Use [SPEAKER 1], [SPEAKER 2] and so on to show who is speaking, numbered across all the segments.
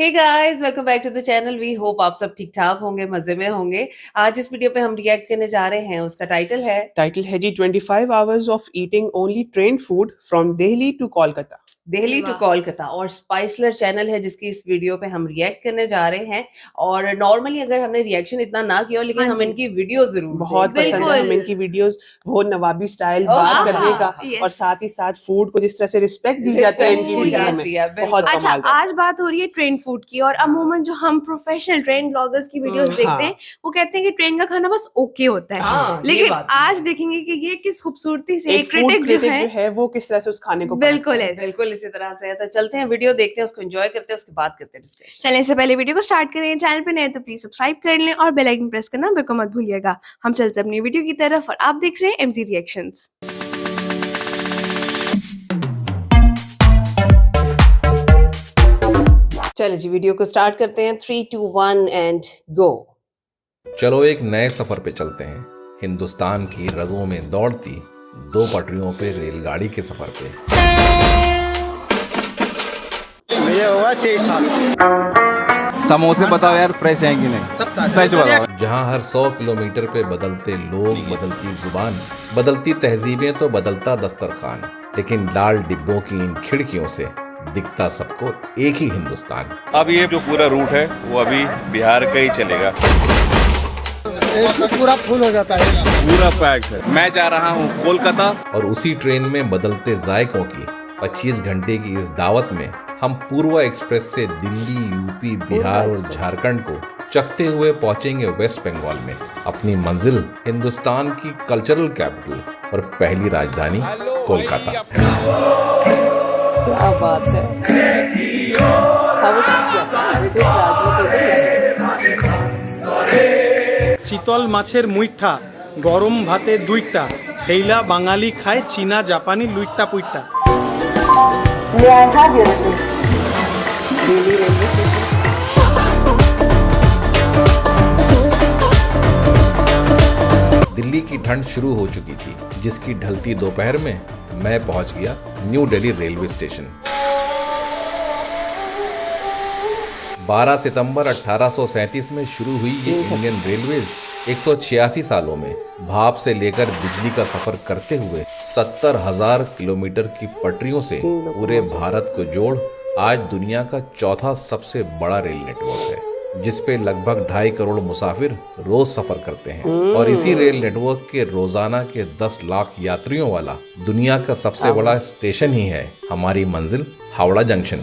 [SPEAKER 1] Hey guys, welcome back to the channel. We hope आप सब ठीक ठाक होंगे, मजे में होंगे। आज इस वीडियो पे हम रिएक्ट करने जा रहे हैं, उसका टाइटल है
[SPEAKER 2] जी 25 hours of eating only train food from Delhi to Kolkata।
[SPEAKER 1] Delhi to Kolkata. और स्पाइसलर चैनल है जिसकी इस वीडियो पे हम रिएक्ट करने जा रहे हैं। और नॉर्मली अगर हमने रिएक्शन इतना ना किया हो, लेकिन
[SPEAKER 3] हाँ
[SPEAKER 1] हम
[SPEAKER 3] जी।
[SPEAKER 1] इनकी वीडियो जरूर
[SPEAKER 2] बहुत
[SPEAKER 1] देखते
[SPEAKER 2] पसंद
[SPEAKER 1] हैं।
[SPEAKER 2] है हमें इनकी वीडियोस, वो नवाबी स्टाइल
[SPEAKER 1] ओह,
[SPEAKER 2] बात
[SPEAKER 1] हाँ,
[SPEAKER 2] करने का
[SPEAKER 3] yes।
[SPEAKER 2] और साथ ही साथ फूड को जिस तरह से रिस्पेक्ट दी जाती है इनकी
[SPEAKER 1] Respect दी
[SPEAKER 2] वीडियो में,
[SPEAKER 1] जाती है, बिल्कुल।
[SPEAKER 2] बहुत
[SPEAKER 3] अच्छा,
[SPEAKER 2] कमाल का।
[SPEAKER 3] आज बात हो रही है ट्रेन फूड की और अमूमन जो हम प्रोफेशनल ट्रेन ब्लॉगर्स की वीडियोस देखते
[SPEAKER 2] हाँ।
[SPEAKER 3] हैं वो कहते हैं कि ट्रेन का खाना बस ओके होता है।
[SPEAKER 1] हाँ, ये
[SPEAKER 3] लेकिन
[SPEAKER 1] बात तो
[SPEAKER 3] आज
[SPEAKER 1] है।
[SPEAKER 3] देखेंगे कि ये किस खूबसूरती से
[SPEAKER 2] एक
[SPEAKER 3] एक
[SPEAKER 2] फूड
[SPEAKER 3] क्रिटिक जो
[SPEAKER 2] क्रिटिक जो
[SPEAKER 3] है
[SPEAKER 2] है वो किस तरह से उस खाने को
[SPEAKER 3] बिल्कुल
[SPEAKER 2] परखता
[SPEAKER 3] है।
[SPEAKER 1] बिल्कुल इसी तरह से है। तो चलते हैं, वीडियो देखते हैं, उसको एंजॉय करते हैं, उसके बाद करते हैं डिस्कशन।
[SPEAKER 3] चलें, इससे पहले वीडियो को स्टार्ट करें। चैनल पे नए तो प्लीज सब्सक्राइब कर लें और बेल आइकन प्रेस करना बिल्कुल मत भूलिएगा। हम चलते हैं अपनी वीडियो की तरफ और आप देख रहे हैं एमजी रिएक्शंस।
[SPEAKER 1] चलिए जी, वीडियो को स्टार्ट करते हैं। 3, 2, 1 एंड गो।
[SPEAKER 4] चलो एक नए सफर पे चलते हैं, हिंदुस्तान की रगों में दौड़ती दो पटरियों पे रेलगाड़ी के सफर पे।
[SPEAKER 5] मुझे हुआ 23 साल।
[SPEAKER 6] समोसे बताओ यार, फ्रेश हैं कि नहीं? सच बताओ।
[SPEAKER 4] जहाँ हर 100 किलोमीटर पे बदलते लोग, बदलती जुबान, बदलती तहजीबें तो बदलता दस्तरखान, लेकिन लाल डिब्बों की इन खिड़कियों से दिखता सबको एक ही हिंदुस्तान।
[SPEAKER 7] अब ये जो पूरा रूट है वो अभी बिहार का ही चलेगा।
[SPEAKER 5] पूरा फुल हो जाता है,
[SPEAKER 7] पूरा पैक है। मैं जा रहा हूँ कोलकाता।
[SPEAKER 4] और उसी ट्रेन में बदलते जायकों की 25 घंटे की इस दावत में हम पूर्वा एक्सप्रेस से दिल्ली, यूपी, बिहार और झारखंड को चखते हुए पहुंचेंगे वेस्ट बंगाल में। अपनी मंजिल हिंदुस्तान की कल्चरल कैपिटल और पहली राजधानी कोलकाता।
[SPEAKER 1] क्या बात है।
[SPEAKER 8] চিতল মাছের মুইঠা, গরম ভাতে দুইটা, সেইলা বাঙালি খায় চীনা জাপানি লুইট্টা পুইট্টা।
[SPEAKER 4] दिल्ली की ठंड शुरू हो चुकी थी, जिसकी ढलती दोपहर में मैं पहुंच गया न्यू दिल्ली रेलवे स्टेशन। 12 सितंबर 1837 में शुरू हुई ये इंडियन रेलवेज 186 सालों में भाप से लेकर बिजली का सफर करते हुए 70,000 किलोमीटर की पटरियों से पूरे भारत को जोड़ आज दुनिया का चौथा सबसे बड़ा रेल नेटवर्क है, जिसपे लगभग 2.5 करोड़ मुसाफिर रोज सफर करते हैं। और इसी रेल नेटवर्क के रोजाना के 10 लाख यात्रियों वाला दुनिया का सबसे बड़ा स्टेशन ही है हमारी मंजिल हावड़ा जंक्शन।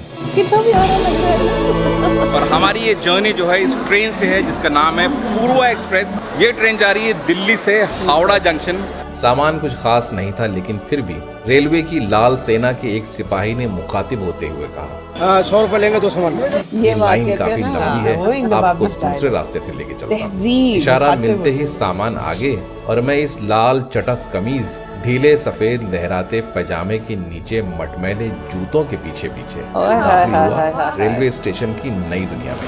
[SPEAKER 7] और हमारी ये जर्नी जो है इस ट्रेन से है, जिसका नाम है पूर्वा एक्सप्रेस। ये ट्रेन जा रही है दिल्ली से हावड़ा जंक्शन।
[SPEAKER 4] सामान कुछ खास नहीं था, लेकिन फिर भी रेलवे की लाल सेना के एक सिपाही ने मुखातिब होते हुए कहा,
[SPEAKER 5] 100 रुपए लेंगे 2 सामान।
[SPEAKER 1] ये बात
[SPEAKER 4] लाइन
[SPEAKER 1] कहते
[SPEAKER 4] काफी
[SPEAKER 1] हैं ना,
[SPEAKER 4] लंबी
[SPEAKER 1] वो
[SPEAKER 4] है,
[SPEAKER 1] नवाबी
[SPEAKER 4] आपको
[SPEAKER 1] स्टाइल।
[SPEAKER 4] दूसरे रास्ते से लेके चलता हूं।
[SPEAKER 1] तहजीब।
[SPEAKER 4] इशारा मिलते ही सामान आगे और मैं इस लाल चटक कमीज, ढीले सफेद लहराते पैजामे के नीचे मटमैले जूतों के पीछे पीछे दाखिल हुआ रेलवे स्टेशन की नई दुनिया में।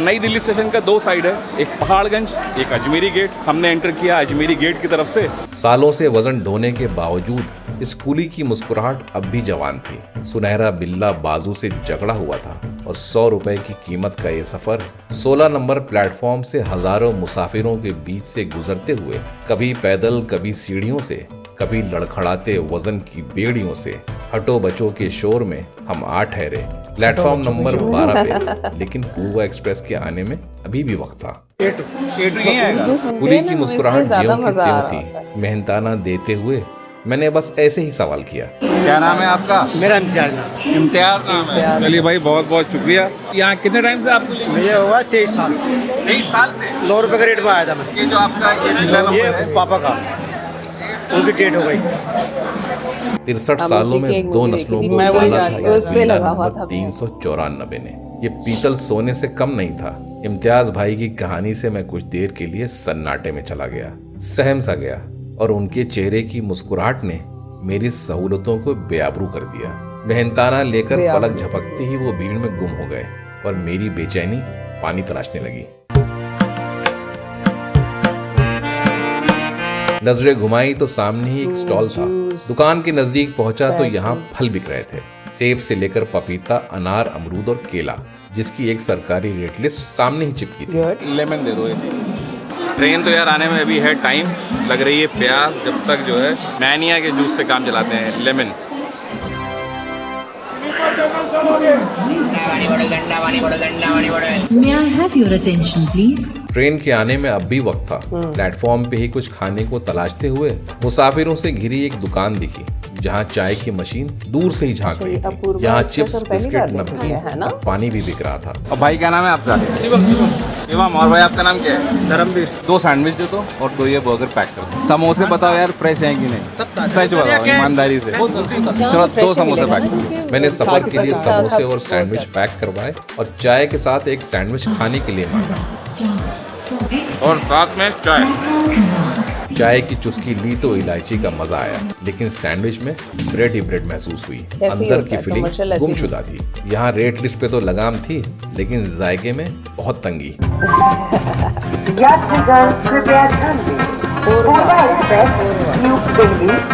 [SPEAKER 7] नई दिल्ली स्टेशन का 2 साइड है, एक पहाड़गंज, एक अजमेरी गेट। हमने एंटर किया अजमेरी गेट की तरफ से।
[SPEAKER 4] सालों से वजन ढोने के बावजूद स्कूली की मुस्कुराहट अब भी जवान थी। सुनहरा बिल्ला बाजू से जकड़ा हुआ था और 100 रुपए की कीमत का ये सफर 16 नंबर प्लेटफॉर्म से हजारों मुसाफिरों के बीच से गुजरते हुए, कभी पैदल, कभी सीढ़ियों से, कभी लड़खड़ाते वजन की बेड़ियों से, हटो बचो के शोर में हम आ ठहरे प्लेटफॉर्म नंबर 12 पे। लेकिन पूर्वा एक्सप्रेस के आने में अभी भी वक्त था। कुली की मुस्कुराहट ज्यों की त्यों थी। मेहनताना देते हुए मैंने बस ऐसे ही सवाल किया,
[SPEAKER 6] क्या नाम है आपका?
[SPEAKER 5] मेरा इम्तियाज नाम।
[SPEAKER 6] इम्तियाज नाम है। चलिए भाई, बहुत बहुत शुक्रिया। यहाँ कितने टाइम से आपको?
[SPEAKER 5] मुझे हुआ 23 साल।
[SPEAKER 6] 23 साल से?
[SPEAKER 5] 9 रुपए के रेट में आया था मैं।
[SPEAKER 6] ये जो आपका
[SPEAKER 5] ये पापा का, उनकी डेट हो गई।
[SPEAKER 4] 63 सालों में 2 नस्लों को
[SPEAKER 1] मैं वही
[SPEAKER 4] पाला था
[SPEAKER 1] उस
[SPEAKER 4] इस
[SPEAKER 1] पे
[SPEAKER 4] विला
[SPEAKER 1] लगा हुआ
[SPEAKER 4] नंबर
[SPEAKER 1] था।
[SPEAKER 4] 394 ने। ये पीतल सोने से कम नहीं था। इम्तियाज भाई की कहानी से मैं कुछ देर के लिए सन्नाटे में चला गया, सहम सा गया, और उनके चेहरे की मुस्कुराहट ने मेरी सहूलतों को बेआबरू कर दिया। मेहनताना लेकर पलक झपकते ही वो भीड़ में गुम हो गए और मेरी बेचैनी पानी तलाशने लगी। नजरें घुमाई तो सामने ही एक स्टॉल था। दुकान के नजदीक पहुंचा तो यहाँ फल बिक रहे थे। सेब से लेकर पपीता, अनार, अमरूद और केला, जिसकी एक सरकारी रेट लिस्ट सामने ही चिपकी थी।
[SPEAKER 7] लेमन दे दो। ट्रेन तो यार आने में अभी है टाइम, लग रही है प्यास, जब तक जो है मैनिया के जूस से काम चलाते हैं। Lemon
[SPEAKER 9] May I have your attention, please?
[SPEAKER 4] Train के आने में अब भी वक्त था। प्लेटफॉर्म पे ही कुछ खाने को तलाशते हुए मुसाफिरों से घिरी एक दुकान दिखी, जहाँ चाय की मशीन दूर से ही झांक रही थी। यहाँ चिप्स, बिस्किट, नमकीन और पानी भी बिक रहा था।
[SPEAKER 6] और भाई क्या नाम है आपका? शिवम। और भाई आपका नाम क्या है? धर्मवीर। 2 सैंडविच दे दो और 2 ये बर्गर पैक कर दो। समोसे बताओ यार, फ्रेश हैं कि नहीं? सच बताओ ईमानदारी से। चलो 2 समोसे पैक।
[SPEAKER 4] मैंने सफर के लिए समोसे और सैंडविच पैक करवाए और चाय के साथ एक सैंडविच खाने के लिए मांगा
[SPEAKER 7] और साथ में
[SPEAKER 4] चाय की चुस्की ली तो इलायची का मजा आया, लेकिन सैंडविच में ब्रेड ही ब्रेड महसूस हुई। अंदर की फीलिंग गुमशुदा थी। यहाँ रेट लिस्ट पे तो लगाम थी, लेकिन जायके में बहुत तंगी।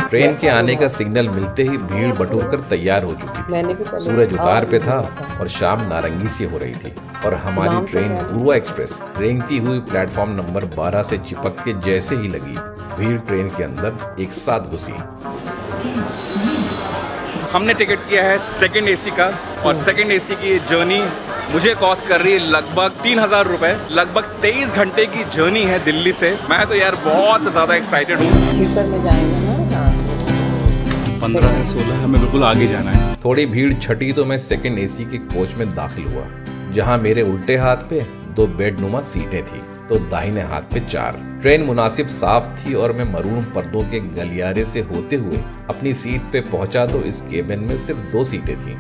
[SPEAKER 4] ट्रेन के आने का सिग्नल मिलते ही भीड़ बटोर कर तैयार हो चुकी थी। सूरज उतार पे था और शाम नारंगी सी हो रही थी और हमारी ट्रेन पूर्वा एक्सप्रेस रेंगती हुई प्लेटफॉर्म नंबर 12 से चिपक के जैसे ही लगी, भीड़ ट्रेन के अंदर एक साथ घुसी।
[SPEAKER 7] हमने टिकट किया है सेकंड एसी का और सेकंड एसी की जर्नी मुझे कॉस्ट कर रही है लगभग 3000 रुपए। लगभग 23 घंटे की जर्नी है दिल्ली से। मैं तो यार बहुत ज़्यादा एक्साइटेड हूँ।
[SPEAKER 1] स्लीपर में जाएंगे ना,
[SPEAKER 7] 15 है 16 हमें बिल्कुल आगे जाना है।
[SPEAKER 4] थोड़ी भीड़ छटी तो मैं सेकंड एसी के कोच में दाखिल हुआ, जहां मेरे उल्टे हाथ पे 2 बेडनुमा सीटें थी तो दाहिने हाथ पे 4। ट्रेन मुनासिब साफ थी और मैं मरून पर्दों के गलियारे से होते हुए अपनी सीट पे पहुंचा तो इस केबिन में सिर्फ 2 सीटें थी।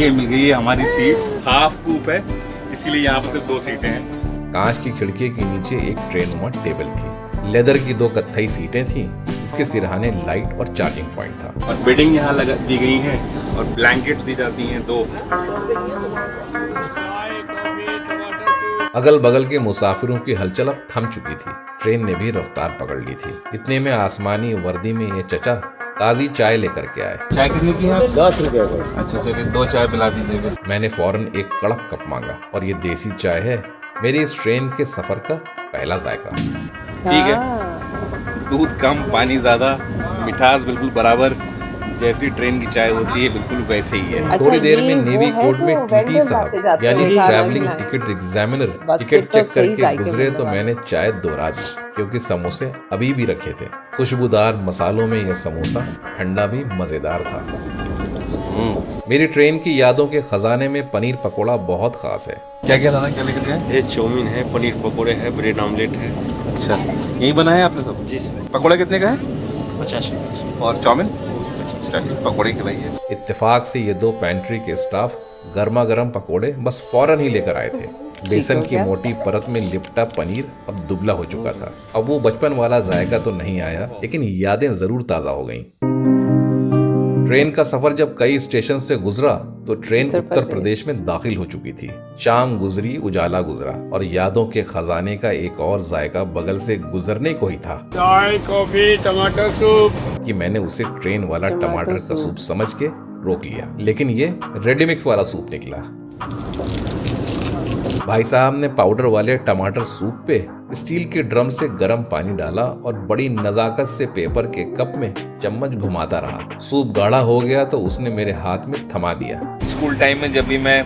[SPEAKER 7] ये मिल गई है हमारी सीट, हाफ कूप है, इसीलिए यहाँ पर सिर्फ 2 सीटें हैं।
[SPEAKER 4] कांच की खिड़की के नीचे एक ट्रेनुमा टेबल थी। लेदर की 2 कत्थई सीटें थीं, जिसके सिरहाने लाइट और चार्जिंग पॉइंट था।
[SPEAKER 7] और बेडिंग यहाँ लगा दी गई है और ब्लैंकेट्स दी जाती हैं 2।
[SPEAKER 4] अगल बगल के मुसाफिरों की हलचल अब थम चुकी थी। ट्रेन ने भी रफ्तार पकड़ ली थी। इतने में आसमानी वर्दी में ये चचा ताजी चाय लेकर के आए।
[SPEAKER 6] चाय कितने की है?
[SPEAKER 5] 10 रुपए का।
[SPEAKER 6] अच्छा चलिए 2 चाय पिला दीजिए।
[SPEAKER 4] मैंने फौरन एक कड़क कप मांगा और ये देसी चाय है मेरी इस ट्रेन के सफर का पहला जायका।
[SPEAKER 7] ठीक है, दूध कम पानी ज्यादा, मिठास बिल्कुल बराबर, जैसी ट्रेन की चाय होती है बिल्कुल वैसे ही है।
[SPEAKER 1] अच्छा,
[SPEAKER 4] थोड़ी देर में
[SPEAKER 1] ये
[SPEAKER 4] नेवी
[SPEAKER 1] वो है
[SPEAKER 4] कोर्ट
[SPEAKER 1] जो
[SPEAKER 4] में टीटी
[SPEAKER 1] वेंडर्स
[SPEAKER 4] साहब
[SPEAKER 1] आते जाते
[SPEAKER 4] यानी
[SPEAKER 1] हैं,
[SPEAKER 4] ट्रैवलिंग
[SPEAKER 1] खाना
[SPEAKER 4] टिकट एग्जामिनर
[SPEAKER 1] बस
[SPEAKER 4] टिकट
[SPEAKER 1] फिर तो
[SPEAKER 4] चेक
[SPEAKER 1] सही
[SPEAKER 4] करके
[SPEAKER 1] जायके
[SPEAKER 4] गुजरे
[SPEAKER 1] में
[SPEAKER 4] तो मैंने चाय दोहरा दी, क्योंकि समोसे अभी भी रखे थे। खुशबूदार मसालों में यह समोसा ठंडा भी मजेदार था। मेरी ट्रेन की यादों के खजाने में पनीर पकोड़ा बहुत खास है।
[SPEAKER 6] क्या क्या था? क्या लेकर गए?
[SPEAKER 5] ये चाउमीन है, पनीर पकोड़े है, ब्रेड ऑमलेट है।
[SPEAKER 6] अच्छा यही बनाया है आपने सब?
[SPEAKER 5] जी सर।
[SPEAKER 6] पकोड़ा कितने का है?
[SPEAKER 5] 50 रुपए।
[SPEAKER 6] और चाउमीन? चलिए पकोड़े खिलाइए।
[SPEAKER 4] इत्तेफाक से ये 2 पेंट्री के स्टाफ गर्मा गर्म पकोड़े बस फौरन ही लेकर आए थे। बेसन की मोटी परत में लिपटा पनीर अब दुबला हो चुका था। अब वो बचपन वाला जायका तो नहीं आया, लेकिन यादें जरूर ताजा हो गईं। ट्रेन का सफर जब कई स्टेशन से गुजरा तो ट्रेन उत्तर प्रदेश में दाखिल हो चुकी थी। शाम गुजरी, उजाला गुजरा और यादों के खजाने का एक और जायका बगल से गुजरने को ही था।
[SPEAKER 8] चाय, कॉफी, टमाटर सूप।
[SPEAKER 4] कि मैंने उसे ट्रेन वाला टमाटर का सूप समझ के रोक लिया, लेकिन ये रेडी मिक्स वाला सूप निकला। भाई साहब ने पाउडर वाले टमाटर सूप पे स्टील के ड्रम से गर्म पानी डाला और बड़ी नजाकत से पेपर के कप में चम्मच घुमाता रहा। सूप गाढ़ा हो गया तो उसने मेरे हाथ में थमा दिया।
[SPEAKER 7] स्कूल टाइम में जब भी मैं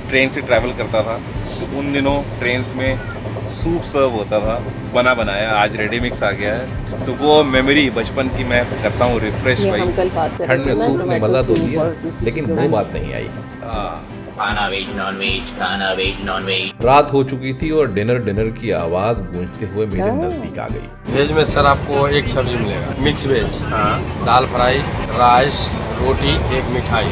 [SPEAKER 7] ट्रेन से ट्रैवल करता था तो उन दिनों ट्रेन में सूप सर्व होता था बना बनाया। आज रेडी मिक्स आ गया है तो वो मेमोरी बचपन की मैं करता हूँ रिफ्रेश।
[SPEAKER 4] ठंड में सूप ने मजा तो दिया, लेकिन वो बात नहीं आई।
[SPEAKER 10] खाना वेज नॉन वेज, खाना वेज नॉन वेज।
[SPEAKER 4] रात हो चुकी थी और डिनर की आवाज गूंजते हुए मेरे नजदीक आ गई।
[SPEAKER 11] वेज में सर आपको एक सब्जी मिलेगा, मिक्स वेज। हाँ, दाल फ्राई, राइस, रोटी, एक मिठाई,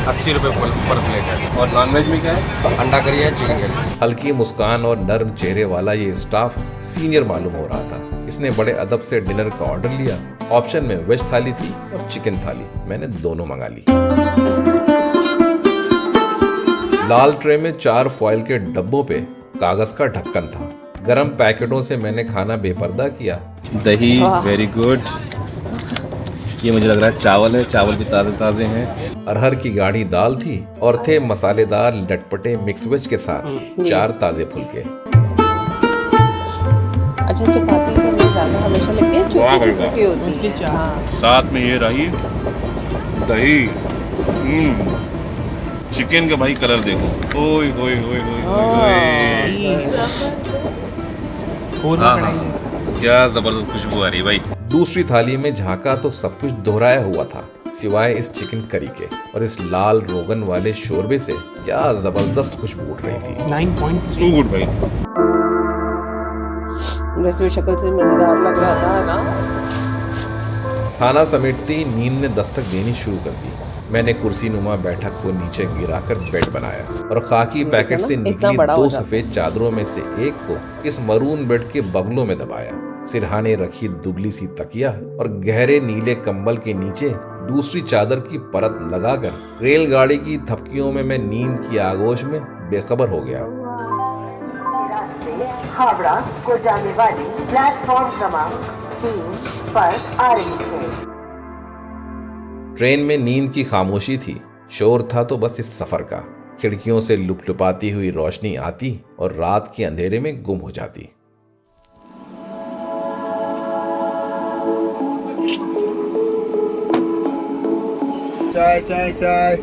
[SPEAKER 11] 80 रुपए पर प्लेट है।
[SPEAKER 6] और नॉन वेज में क्या है?
[SPEAKER 11] अंडा करी है, चिकन करी।
[SPEAKER 4] हल्की मुस्कान और नर्म चेहरे वाला ये स्टाफ सीनियर मालूम हो रहा था। इसने बड़े अदब से डिनर का ऑर्डर लिया। ऑप्शन में वेज थाली थी और चिकन थाली। मैंने दोनों मंगा ली। लाल ट्रे में 4 फॉइल के डब्बों पे कागज का ढक्कन था। गरम पैकेटों से मैंने खाना बेपर्दा किया।
[SPEAKER 6] दही वेरी गुड,
[SPEAKER 7] ये मुझे लग रहा है चावल है, चावल भी ताज़े ताज़े हैं।
[SPEAKER 4] अरहर की गाढ़ी दाल थी और थे मसालेदार लटपटे मिक्स वेज के साथ 4 ताजे फुलके।
[SPEAKER 1] अच्छा, चपाती से हमें ज़्यादा हमेशा लगती है छोटी-छोटी सी होती है। हाँ।
[SPEAKER 7] साथ में ये रही दही, चिकन का भाई कलर देखो, ओए होए होए होए होए, क्या जबरदस्त खुशबू आ रही है भाई।
[SPEAKER 4] दूसरी थाली में झांका तो सब कुछ दोहराया हुआ था सिवाय इस चिकन करी के, और इस लाल रोगन वाले शोरबे से क्या जबरदस्त खुशबू उठ रही थी।
[SPEAKER 2] 9.3
[SPEAKER 7] गुड भाई।
[SPEAKER 1] वैसे शक्ल से मजेदार लग रहा था ना।
[SPEAKER 4] खाना समेटते ही नींद ने दस्तक देनी शुरू कर दी। मैंने कुर्सी नुमा बैठक को नीचे गिराकर बेड बनाया और खाकी पैकेट से निकली 2 सफेद चादरों में से एक को इस मरून बेड के बगलों में दबाया। सिरहाने रखी दुबली सी तकिया और गहरे नीले कंबल के नीचे दूसरी चादर की परत लगाकर रेलगाड़ी की थपकियों में मैं नींद की आगोश में बेखबर हो गया।
[SPEAKER 12] हावड़ा को जाने वाली प्लेटफॉर्म क्रमांक 3 पर आ रही है।
[SPEAKER 4] ट्रेन में नींद की खामोशी थी, शोर था तो बस इस सफर का। खिड़कियों से लुपलुपाती हुई रोशनी आती और रात के अंधेरे में गुम हो जाती।
[SPEAKER 5] चाय चाय चाय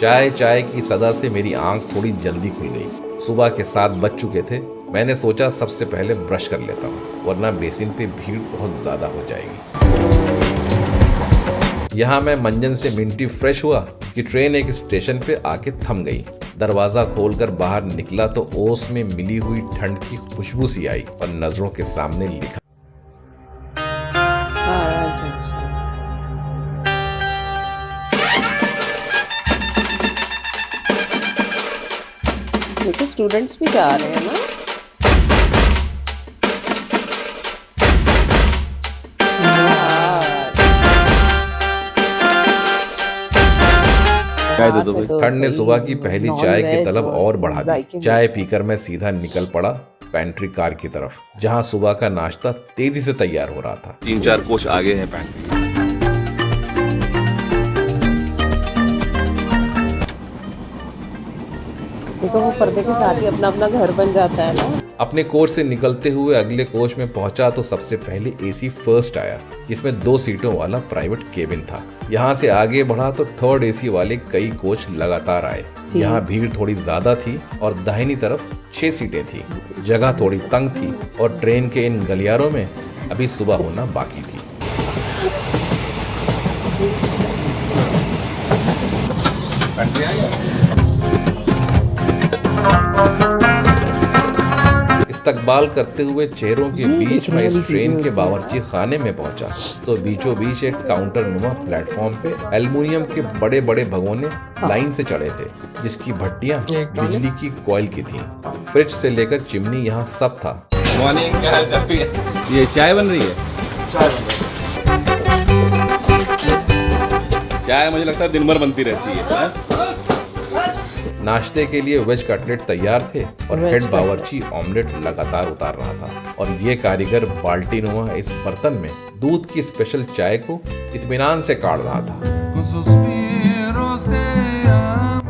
[SPEAKER 4] चाय चाय की सदा से मेरी आंख थोड़ी जल्दी खुल गई। सुबह के 7 बज चुके थे। मैंने सोचा सबसे पहले ब्रश कर लेता हूँ, वरना बेसिन पे भीड़ बहुत ज्यादा हो जाएगी। यहाँ मैं मंजन से मिनटी फ्रेश हुआ कि ट्रेन एक स्टेशन पे आके थम गई। दरवाजा खोलकर बाहर निकला तो ओस में मिली हुई ठंड की खुशबू सी आई और नजरों के सामने लिखा
[SPEAKER 1] देखो स्टूडेंट्स भी जा रहे हैं ना।
[SPEAKER 4] ठंड ने सुबह की पहली चाय की तलब और बढ़ा दी। चाय पीकर मैं सीधा निकल पड़ा पेंट्री कार की तरफ, जहां सुबह का नाश्ता तेजी से तैयार हो रहा था।
[SPEAKER 7] 3-4 कोच आगे हैं पेंट्री।
[SPEAKER 1] देखो वो पर्दे के साथ ही अपना अपना घर बन जाता है ना।
[SPEAKER 4] अपने कोच से निकलते हुए अगले कोच में पहुंचा तो सबसे पहले एसी फर्स्ट आया, जिसमें 2 सीटों वाला प्राइवेट केबिन था। यहाँ से आगे बढ़ा तो 3rd एसी वाले कई कोच लगातार आए। यहाँ भीड़ थोड़ी ज्यादा थी और दाहिनी तरफ 6 सीटें थी। जगह थोड़ी तंग थी और ट्रेन के इन गलियारों में अभी सुबह होना बाकी थी। इस्तकबाल करते हुए चेहरों के बीच में इस ट्रेन के बावर्ची खाने में पहुंचा तो बीचों बीच एक काउंटर नुमा प्लेटफॉर्म पे एल्युमिनियम के बड़े बड़े भगोने लाइन से चढ़े थे, जिसकी भट्टियां बिजली की कॉइल की थी। फ्रिज से लेकर चिमनी यहाँ सब था।
[SPEAKER 7] ये चाय बन रही है। चाय मुझे लगता है दिन भर बनती रहती है।
[SPEAKER 4] नाश्ते के लिए वेज कटलेट तैयार थे और हेड बावर्ची ऑमलेट लगातार उतार रहा था और ये कारीगर बाल्टी नुमा इस बर्तन में दूध की स्पेशल चाय को इत्मीनान से काढ़ रहा था।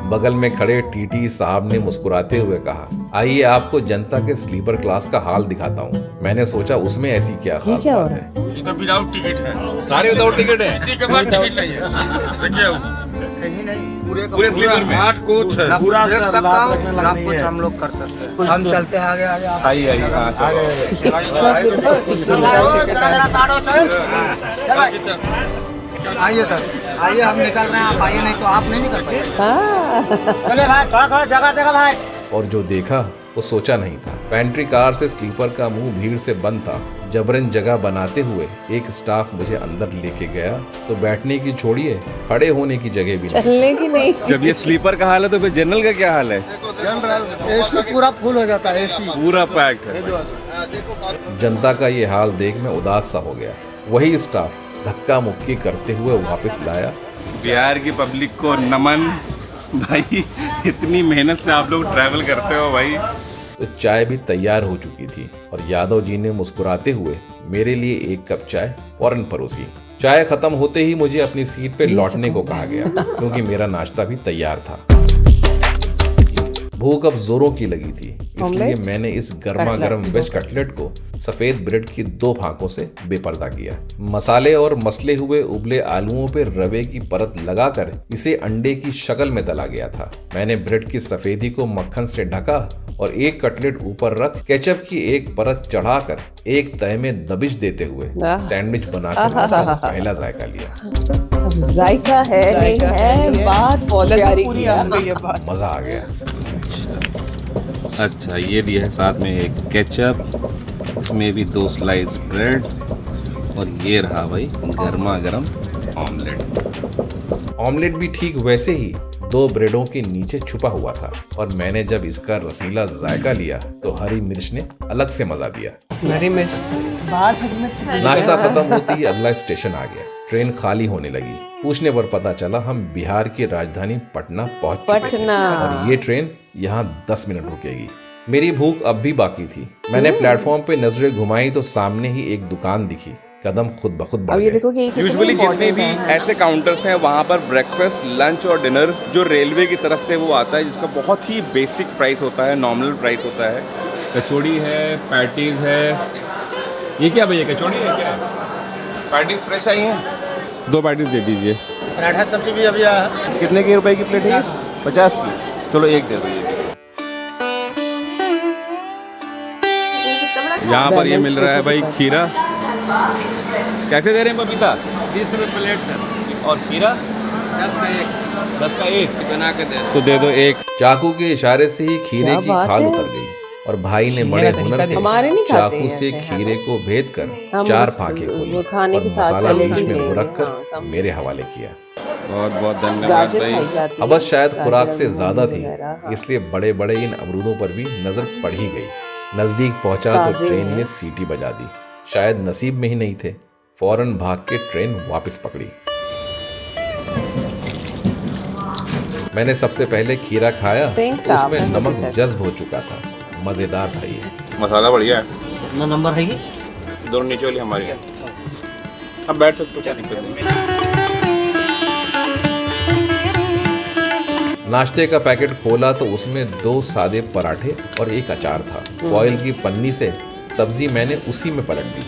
[SPEAKER 4] बगल में खड़े टीटी साहब ने मुस्कुराते हुए कहा, आइए आपको जनता के स्लीपर क्लास का हाल दिखाता हूँ। मैंने सोचा उसमें ऐसी क्या खास बात है।
[SPEAKER 7] ये तो विदाउट टिकट है, सारे विदाउट टिकट है। टिकट नहीं है। पूरे स्लीपर में 8 कोच है। पूरा सब कुछ हम लोग कर सकते हैं। हम चलते हैं आगे आगे। आइए
[SPEAKER 5] आइए सर, आइए हम निकल रहे हैं, आप आइए, नहीं तो आप नहीं निकल पाएंगे। चले भाई, थोड़ा जगह देगा भाई।
[SPEAKER 4] और जो देखा वो सोचा नहीं था। पेंट्री कार से स्लीपर का मुंह भीड़ से बंद था। जबरन जगह बनाते हुए एक स्टाफ मुझे अंदर लेके गया तो बैठने की छोड़िए, खड़े होने की जगह भी
[SPEAKER 1] चलने की नहीं।
[SPEAKER 7] जब ये स्लीपर का हाल है तो फिर जनरल का क्या हाल है?
[SPEAKER 5] एसी पूरा फुल हो जाता है, एसी
[SPEAKER 7] पूरा पैक्ड है।
[SPEAKER 4] जनता का ये हाल देख मैं उदास सा हो गया। वही स्टाफ धक्का मुक्की करते हुए वापस लाया।
[SPEAKER 7] बिहार की पब्लिक को नमन भाई, इतनी मेहनत से आप लोग ट्रैवल करते हो भाई।
[SPEAKER 4] तो चाय भी तैयार हो चुकी थी और यादव जी ने मुस्कुराते हुए मेरे लिए 1 कप चाय फौरन परोसी। चाय खत्म होते ही मुझे अपनी सीट पे लौटने को कहा गया क्योंकि मेरा नाश्ता भी तैयार था। भूख अब जोरों की लगी थी, इसलिए मैंने इस गर्मा गर्म वेज कटलेट को सफेद ब्रेड की 2 फांकों से बेपर्दा किया। मसाले और मसले हुए उबले आलूओं पे रवे की परत लगाकर इसे अंडे की शक्ल में तला गया था। मैंने ब्रेड की सफेदी को मक्खन से ढका और 1 कटलेट ऊपर रख केचप की 1 परत चढ़ाकर एक तय में दबिश देते हुए सैंडविच बनाकर इसका पहला जायका लिया।
[SPEAKER 1] अब जायका है नहीं है, बात बहुत प्यारी की है।
[SPEAKER 4] मजा आ गया।
[SPEAKER 6] अच्छा, ये भी है साथ में एक केचप, इसमें भी 2 स्लाइस ब्रेड और ये रहा भाई गर्मा गर्म ऑमलेट।
[SPEAKER 4] ऑमलेट भी ठीक वैसे ही 2 ब्रेडों के नीचे छुपा हुआ था और मैंने जब इसका रसीला जायका लिया तो हरी मिर्च ने अलग से मजा दिया। नाश्ता खत्म होते ही अगला स्टेशन आ गया। ट्रेन खाली होने लगी। पूछने पर पता चला हम बिहार की राजधानी पटना पहुंच चुके थे और ये ट्रेन यहाँ 10 मिनट रुकेगी। मेरी भूख अब भी बाकी थी। मैंने प्लेटफॉर्म पे नजरें घुमाई तो सामने ही एक दुकान दिखी। कदम खुद ब खुद बढ़ गए।
[SPEAKER 7] यूजुअली जितने भी ऐसे काउंटर्स हैं वहाँ पर ब्रेकफास्ट, लंच और डिनर जो रेलवे की तरफ से वो आता है, जिसका बहुत ही बेसिक प्राइस होता है, नॉमिनल प्राइस होता है।
[SPEAKER 6] कचौड़ी है, पैटीज है। ये क्या भैया, कचौड़ी है क्या?
[SPEAKER 7] पैटीज फ्रेश चाहिए?
[SPEAKER 6] 2 पैटीज दे दीजिए।
[SPEAKER 5] पराठा सब्जी भी अभी
[SPEAKER 6] कितने के रुपए की प्लेट है? 50 की। चलो 1 दे दो। यहाँ पर ये मिल रहा है भाई खीरा। कैसे दे रहे हैं पपीता?
[SPEAKER 11] 20 रुपये प्लेट सर।
[SPEAKER 6] और खीरा
[SPEAKER 11] 10 का 1 बना के दे
[SPEAKER 6] तो दे दो 1।
[SPEAKER 4] चाकू के इशारे से ही खीरे की खाल उतर गई और भाई ने बड़े हुनर से चाकू से खीरे को भेद कर 4 फांके खोली और मसाला बीच में बुरक कर मेरे हवाले किया।
[SPEAKER 6] बहुत बहुत धन्यवाद भाई।
[SPEAKER 4] अब शायद खुराक से ज्यादा थी, इसलिए बड़े बड़े इन अमरूदों पर भी नजर पड़ ही गई। नजदीक पहुंचा तो ट्रेन ने सीटी बजा दी। शायद नसीब में ही नहीं थे। फौरन भाग के ट्रेन वापस पकड़ी। मैंने सबसे पहले खीरा खाया, उसमें नमक जज्ब हो चुका था। मजेदार था ये।
[SPEAKER 7] मसाला बढ़िया है।
[SPEAKER 5] कितना नंबर है ये?
[SPEAKER 7] 2 नीचे वाली हमारी है। अब बैठ सकते हो, क्या दिक्कत नहीं।
[SPEAKER 4] नाश्ते का पैकेट खोला तो उसमें 2 सादे पराठे और 1 अचार था। फॉइल की पन्नी से सब्जी मैंने उसी में पलट दी।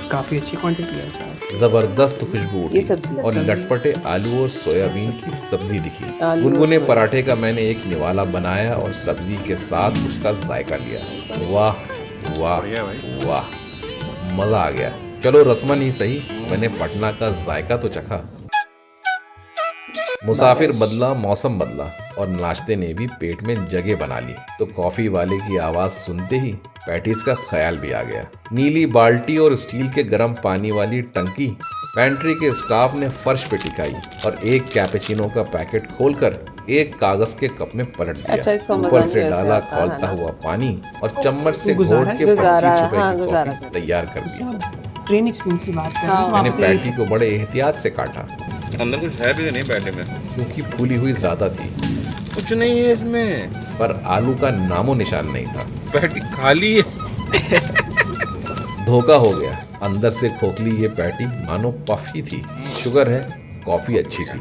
[SPEAKER 2] काफी अच्छी क्वांटिटी है अचार।
[SPEAKER 4] जबरदस्त खुशबू उठी और लटपटे आलू और सोयाबीन की सब्जी दिखी। गुनगुने पराठे का मैंने एक निवाला बनाया और सब्जी के साथ उसका जायका लिया। वाह वाह वाह, मजा आ गया। चलो रसमन ही सही, मैंने पटना का जायका तो चखा। मुसाफिर बदला, मौसम बदला और नाश्ते ने भी पेट में जगह बना ली तो कॉफी वाले की आवाज सुनते ही पैटीज का ख्याल भी आ गया। नीली बाल्टी और स्टील के गर्म पानी वाली टंकी पेंट्री के स्टाफ ने फर्श पे टिकाई और एक कैपेचिनो का पैकेट खोलकर एक कागज के कप में पलट दिया। ऊपर से डाला खौलता हुआ पानी और चम्मच से घोट के 25 रुपए की कॉफी तैयार कर दी।
[SPEAKER 2] ट्रेन एक्सपीरियंस की बात कर रहे हैं।
[SPEAKER 4] मैंने पैटी को बड़े एहतियात से काटा।
[SPEAKER 7] अंदर कुछ है भी नहीं पैटे में,
[SPEAKER 4] क्योंकि फूली हुई ज्यादा थी।
[SPEAKER 7] कुछ नहीं है इसमें,
[SPEAKER 4] पर आलू का नामो निशान नहीं था।
[SPEAKER 7] पैटी खाली है।
[SPEAKER 4] धोखा हो गया। अंदर से खोखली ये पैटी मानो पफ ही थी। शुगर है, कॉफी अच्छी थी।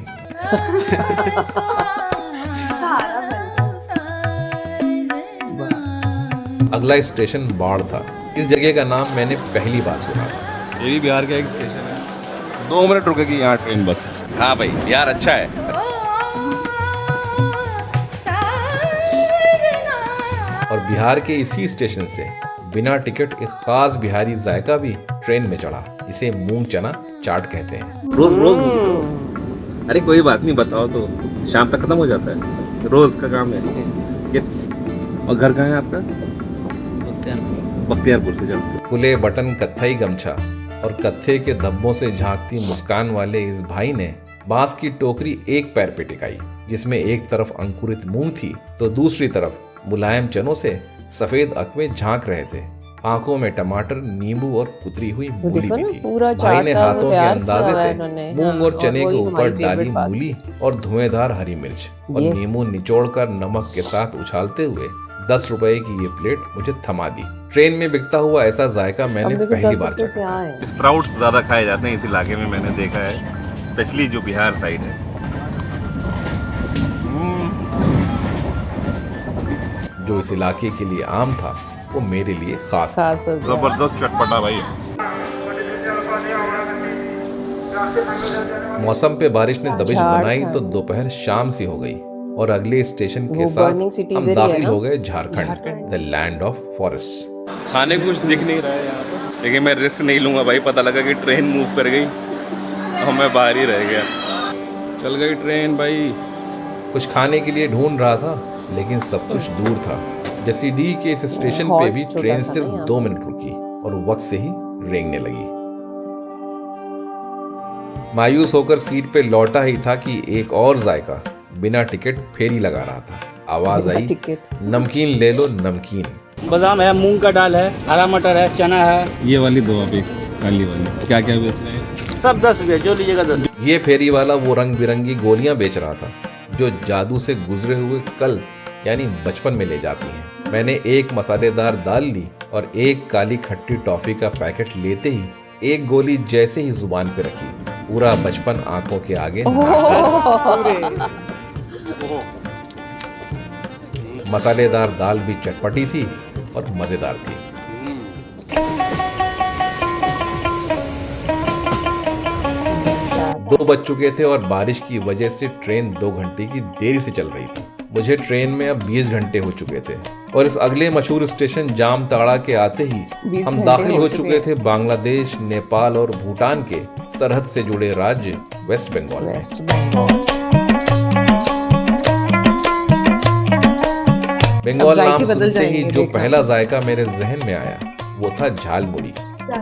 [SPEAKER 4] अगला स्टेशन बाढ़ था। इस जगह का नाम मैंने पहली बार सुना था।
[SPEAKER 6] ये भी बिहार का एक स्टेशन है। 2 मिनट रुकेगी यहाँ ट्रेन बस।
[SPEAKER 7] हाँ भाई, बिहार अच्छा है।
[SPEAKER 4] और बिहार के इसी स्टेशन से बिना टिकट एक खास बिहारी जायका भी ट्रेन में चढ़ा, जिसे मूंग चना चाट कहते हैं।
[SPEAKER 6] रोज अरे कोई बात नहीं, बताओ तो शाम तक खत्म हो जाता है। रोज का काम है। और घर कहाँ है आपका? बख्तियारपुर से चलते।
[SPEAKER 4] खुले बटन कत्थई गमछा और कत्थे के धब्बों से झांकती मुस्कान वाले इस भाई ने बांस की टोकरी एक पैर पे टिकाई, जिसमें एक तरफ अंकुरित मूंग थी तो दूसरी तरफ मुलायम चनों से सफेद अकवे झांक रहे थे। आंखों में टमाटर, नींबू और कुतरी हुई मूली भी थी। भाई ने हाथों के अंदाजे से मूंग और चने के ऊपर डाली मूली और धुएंधार हरी मिर्च और नींबू निचोड़कर नमक के साथ उछालते हुए 10 रुपए की ये प्लेट मुझे थमा दी। ट्रेन में बिकता हुआ ऐसा जायका मैंने पहली बार चखा।
[SPEAKER 7] स्प्राउट्स ज़्यादा खाए जाते हैं इस इलाके में, मैंने देखा है, स्पेशली जो बिहार साइड है।
[SPEAKER 4] जो इस इलाके के लिए आम था वो मेरे लिए खास था।
[SPEAKER 7] जबरदस्त चटपटा भाई।
[SPEAKER 4] मौसम पे बारिश ने दबिश बनाई तो दोपहर शाम सी हो गई और अगले स्टेशन के साथ हम दाखिल हो गए Jharkhand, the land of forest.
[SPEAKER 7] खाने कुछ दिख नहीं रहा है यहाँ पर, लेकिन मैं रिस्क नहीं लूंगा भाई। पता लगा कि ट्रेन मूव कर गई और मैं बाहर ही रह गया। चल गई ट्रेन भाई।
[SPEAKER 4] कुछ खाने के लिए ढूंढ रहा था लेकिन सब कुछ दूर था। जसीडीह के इस स्टेशन पे भी ट्रेन सिर्फ 2 मिनट रुकी और वक्त से ही रेंगने लगी। मायूस होकर सीट पे लौटा ही था कि एक और जायका बिना टिकट फेरी लगा रहा था। आवाज आई, नमकीन ले लो नमकीन।
[SPEAKER 5] बादाम है, मूंग का दाल है, हरा मटर है, चना है।
[SPEAKER 6] ये वाली दो अभी काली वाली क्या क्या बेच रहे हैं?
[SPEAKER 5] सब 10 रुपये, जो लीजिएगा 10।
[SPEAKER 4] ये फेरी वाला वो रंग बिरंगी गोलियां बेच रहा था जो जादू से गुजरे हुए कल यानी बचपन में ले जाती हैं। मैंने एक मसालेदार दाल ली और एक काली खट्टी टॉफी का पैकेट लेते ही एक गोली जैसे ही जुबान पे रखी, पूरा बचपन आंखों के आगे मसालेदार दाल भी चटपटी थी और मजेदार थी। दो बज चुके थे और बारिश की वजह से ट्रेन 2 घंटे की देरी से चल रही थी। मुझे ट्रेन में अब 20 घंटे हो चुके थे और इस अगले मशहूर स्टेशन जामताड़ा के आते ही हम दाखिल हो चुके थे बांग्लादेश, नेपाल और भूटान के सरहद से जुड़े राज्य वेस्ट बंगाल में। बंगाल नाम सुनते ही जो पहला जायका मेरे जहन में आया वो था झालमुड़ी।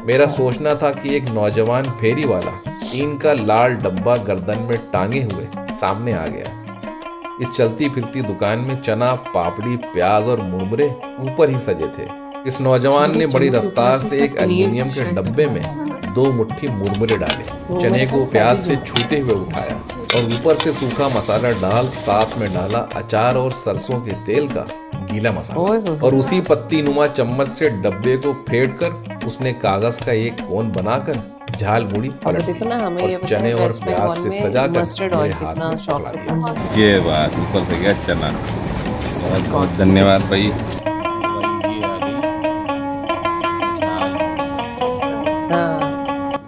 [SPEAKER 4] मेरा सोचना था कि एक नौजवान फेरी वाला टीन का लाल डब्बा गर्दन में टांगे हुए सामने आ गया। इस चलती फिरती दुकान में चना, पापड़ी, प्याज और मुरमुरे ऊपर ही सजे थे। इस नौजवान ने बड़ी रफ्तार से एक एल्युमिनियम के डब्बे में 2 मुट्ठी मुरमुरे डाले, चने को प्याज से छूते हुए उठाया और ऊपर से सूखा मसाला डाल साथ में डाला अचार और सरसों के तेल का गीला मसाला और उसी पत्ती नुमा चम्मच से डब्बे को फेंट कर उसने कागज का एक कोन बनाकर झालमुड़ी पलट दी और चने और प्याज से सजाकर मेरे हाथ में पकड़ा दिया।
[SPEAKER 7] ये बात ऊपर से गया चना। बहुत धन्यवाद भाई।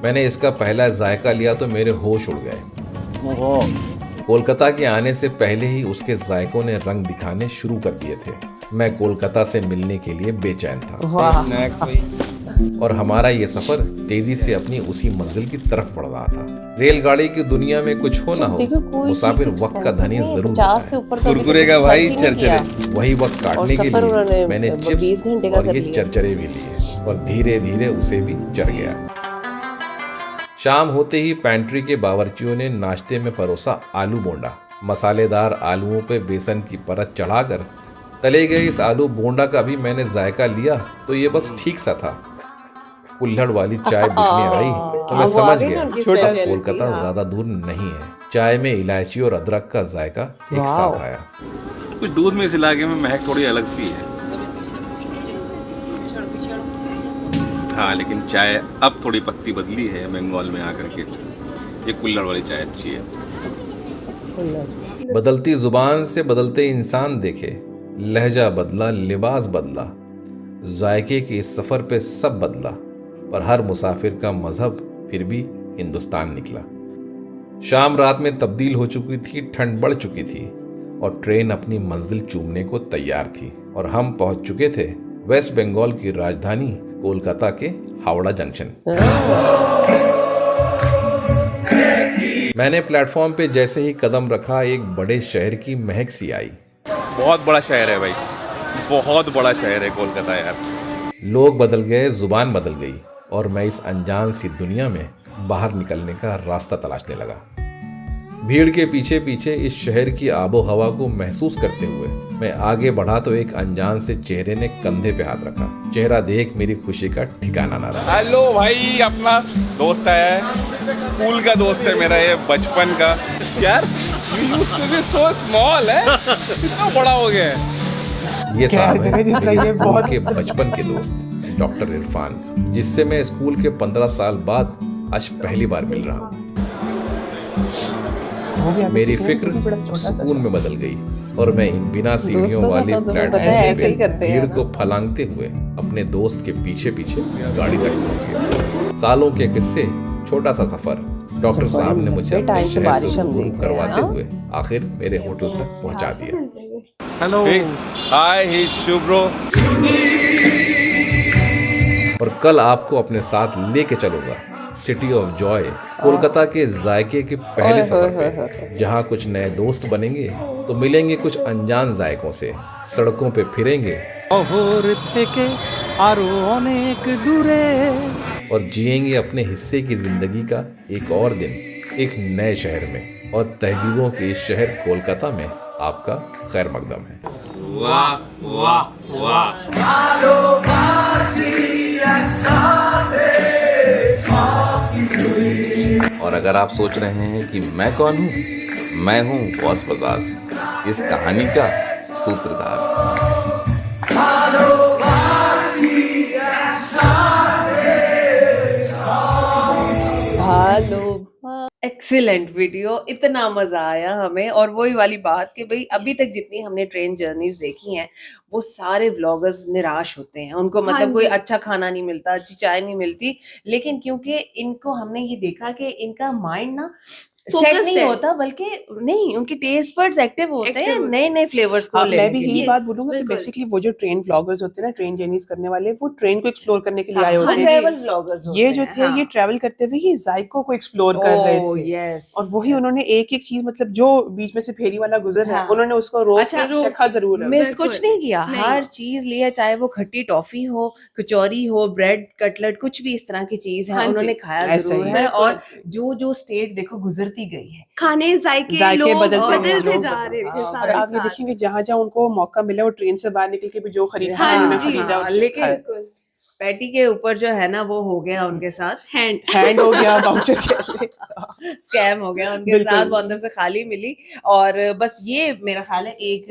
[SPEAKER 4] मैंने इसका पहला जायका लिया तो मेरे होश उड़ गए। कोलकाता के आने से पहले ही उसके जायकों ने रंग दिखाने शुरू कर दिए थे। मैं कोलकाता से मिलने के लिए बेचैन था और हमारा ये सफर तेजी से अपनी उसी मंजिल की तरफ बढ़ रहा था। रेलगाड़ी की दुनिया में कुछ हो ना हो, मुसाफिर वक्त का धनी जरूर होता है।
[SPEAKER 7] कुरकुरे का भाई चरचरे,
[SPEAKER 4] वही वक्त काटने के लिए मैंने चिप्स और ये चरचरे भी लिए और धीरे धीरे उसे भी चढ़ गया। शाम होते ही पैंट्री के बावर्चियों ने नाश्ते में परोसा आलू बोंडा। मसालेदार आलूओं पे बेसन की परत चढ़ाकर तले गए इस आलू बोंडा का भी मैंने जायका लिया तो ये बस ठीक सा था। कुल्हड़ वाली चाय बिकने आई तो मैं समझ गया कोलकाता ज्यादा दूर नहीं है। चाय में इलायची और अदरक का जायका एक साथ आया।
[SPEAKER 7] कुछ दूध में इस इलाके में महक थोड़ी अलग सी है। हाँ, लेकिन चाय अब थोड़ी पत्ती बदली है बंगाल में आकर के। ये कुल्हड़ वाली चाय अच्छी है।
[SPEAKER 4] बदलती जुबान से बदलते इंसान देखे, लहजा बदला, लिबास बदला, जायके के इस सफर पे सब बदला, पर हर मुसाफिर का मजहब फिर भी हिंदुस्तान निकला। शाम रात में तब्दील हो चुकी थी, ठंड बढ़ चुकी थी और ट्रेन अपनी मंजिल चूमने को तैयार थी और हम पहुंच चुके थे वेस्ट बंगाल की राजधानी कोलकाता के हावड़ा जंक्शन। मैंने प्लेटफॉर्म पे जैसे ही कदम रखा एक बड़े शहर की महक सी आई।
[SPEAKER 7] बहुत बड़ा शहर है भाई, बहुत बड़ा शहर है कोलकाता यार।
[SPEAKER 4] लोग बदल गए, जुबान बदल गई और मैं इस अनजान सी दुनिया में बाहर निकलने का रास्ता तलाशने लगा। भीड़ के पीछे पीछे इस शहर की आबो हवा को महसूस करते हुए मैं आगे बढ़ा तो एक अनजान से चेहरे ने कंधे पे हाथ रखा। चेहरा देख मेरी खुशी का ठिकाना ना रहा।
[SPEAKER 7] हेलो भाई, अपना दोस्त है, स्कूल का दोस्त है मेरा, ये बचपन का। यार सो स्मॉल है, इतना बड़ा हो गया है।
[SPEAKER 4] ये साहब है मेरे स्कूल के बचपन के दोस्त डॉक्टर इरफान, जिससे मैं स्कूल के 15 साल बाद आज पहली बार मिल रहा हूँ। मेरी फिक्र सुकून में बदल गई और मैं इन बिना सीढ़ियों वाले प्लेटफॉर्म पे भीड़ को फलांगते हुए अपने दोस्त के पीछे पीछे गाड़ी तक पहुंच गया। सालों के किस्से, छोटा सा सफर, डॉक्टर साहब ने मुझे अपने शहर से रूबरू करवाते हुए आखिर मेरे होटल तक पहुंचा दिया।
[SPEAKER 8] हेलो,
[SPEAKER 7] हाय, ही शुभ्रो।
[SPEAKER 4] और कल आपको अपने साथ लेके चलूंगा सिटी ऑफ जॉय, कोलकाता के जायके के पहले सफर पे, जहाँ कुछ नए दोस्त बनेंगे तो मिलेंगे कुछ अनजान जायकों से, सड़कों पे फिरेंगे और जिएंगे अपने हिस्से की जिंदगी का एक और दिन एक नए शहर में। और तहजीबों के इस शहर कोलकाता में आपका खैर मकदम है।
[SPEAKER 7] वाह वाह वाह।
[SPEAKER 4] और अगर आप सोच रहे हैं कि मैं कौन हूँ, मैं हूँ बॉस बजाज, इस कहानी का सूत्रधार।
[SPEAKER 1] हेलो, एक्सीलेंट वीडियो, इतना मजा आया हमें। और वही वाली बात कि भाई अभी तक जितनी हमने ट्रेन जर्नीज देखी हैं वो सारे व्लॉगर्स निराश होते हैं, उनको मतलब कोई अच्छा खाना नहीं मिलता, अच्छी चाय नहीं मिलती, लेकिन क्योंकि इनको हमने ये देखा कि इनका माइंड ना सेट नहीं होता, बल्कि नहीं, उनके टेस्ट बड्स एक्टिव होते हैं नए नए फ्लेवर्स को लेने
[SPEAKER 2] मैं भी
[SPEAKER 1] के
[SPEAKER 2] यही
[SPEAKER 1] लिए।
[SPEAKER 2] बात बोलूंगा कि बेसिकली वो जो ट्रेन व्लॉगर्स होते हैं ना, ट्रेन जर्नीज करने वाले, वो ट्रेन को एक्सप्लोर करने के लिए आए होते हैं।
[SPEAKER 1] ट्रैवल व्लॉगर्स
[SPEAKER 2] ये जो थे ये ट्रैवल करते हुए ये जायकों को एक्सप्लोर कर रहे थे।
[SPEAKER 1] यस,
[SPEAKER 2] और वही उन्होंने एक एक चीज, मतलब जो बीच में से फेरी वाला गुजर है, उन्होंने उसको रोक के चखा जरूर है।
[SPEAKER 1] मिस कुछ नहीं किया, हर चीज लिया, चाहे वो खट्टी टॉफी हो, कचौरी हो, ब्रेड कटलेट, कुछ भी इस तरह की चीज है उन्होंने खाया जरूर है। और जो जो स्टेट देखो गुजरती गई है,
[SPEAKER 3] खाने जायके बदलते जा रहे थे।
[SPEAKER 2] और आप ये देखेंगे जहाँ जहाँ उनको मौका मिला वो ट्रेन से बाहर निकल के भी जो खरीदा उन्होंने खरीदा।
[SPEAKER 1] लेकिन पैटी के ऊपर जो है ना वो हो गया उनके साथ
[SPEAKER 2] हैंड हो गया, वाउचर
[SPEAKER 1] स्कैम हो गया उनके साथ, वो अंदर से खाली मिली। और बस ये मेरा ख्याल है एक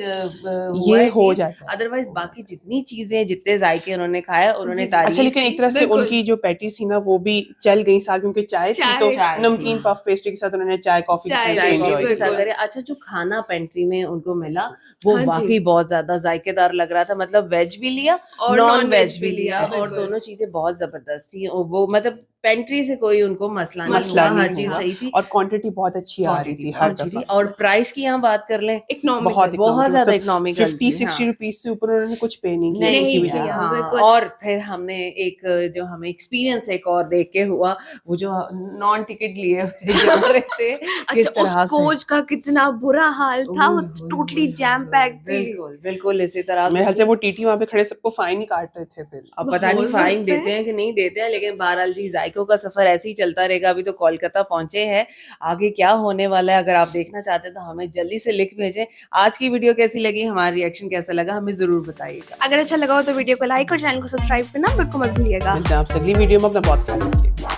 [SPEAKER 2] ये हो जाता है।
[SPEAKER 1] अदरवाइज बाकी जितनी चीजें, जितने जायके उन्होंने खाया उन्होंने तारीफ।
[SPEAKER 2] अच्छा, लेकिन एक तरह से उनकी जो पैटीज थी ना वो भी चल गई साथ, क्योंकि चाय थी तो नमकीन पफ पेस्ट्री के साथ उन्होंने चाय कॉफी
[SPEAKER 1] के साथ करे। अच्छा, जो खाना पेंट्री में उनको मिला वो वाकई बहुत ज्यादा जायकेदार लग रहा था, मतलब वेज भी लिया और नॉन वेज भी लिया, और दोनों चीजें बहुत जबरदस्त थी। वो मतलब पेंट्री से कोई उनको मसला नहीं हुआ, हर चीज सही थी
[SPEAKER 2] और क्वांटिटी बहुत अच्छी आ रही थी हर दफा।
[SPEAKER 1] और प्राइस की यहाँ बात कर लें, बहुत ज्यादा इकोनॉमिकल,
[SPEAKER 2] 50-60 रुपीस से ऊपर उन्होंने कुछ पे नहीं किया।
[SPEAKER 1] और फिर हमने एक जो हमें एक्सपीरियंस एक और देख के हुआ, वो जो नॉन टिकट लिए रहे थे, किस तरह से
[SPEAKER 3] कोच का कितना बुरा हाल था, टोटली जैम पैक थी।
[SPEAKER 1] बिल्कुल इसी तरह
[SPEAKER 2] मेरे ख्याल से वो टीटी वहाँ पे खड़े सबको फाइन ही काट रहे थे। फिर
[SPEAKER 1] अब पता नहीं फाइन देते हैं कि नहीं देते हैं, लेकिन बहरहाल जी जायकों का सफर ऐसे ही चलता रहेगा। अभी तो कोलकाता पहुंचे हैं, आगे क्या होने वाला है अगर आप देखना चाहते हैं तो हमें जल्दी से लिख भेजें। आज की वीडियो कैसी लगी, हमारा रिएक्शन कैसा लगा, हमें जरूर बताइएगा।
[SPEAKER 3] अगर अच्छा लगा हो तो वीडियो को लाइक और चैनल को सब्सक्राइब करना बिल्कुल मत भूलिएगा।
[SPEAKER 2] आपसे अगली वीडियो में अपना बहुत ख्याल रखिए।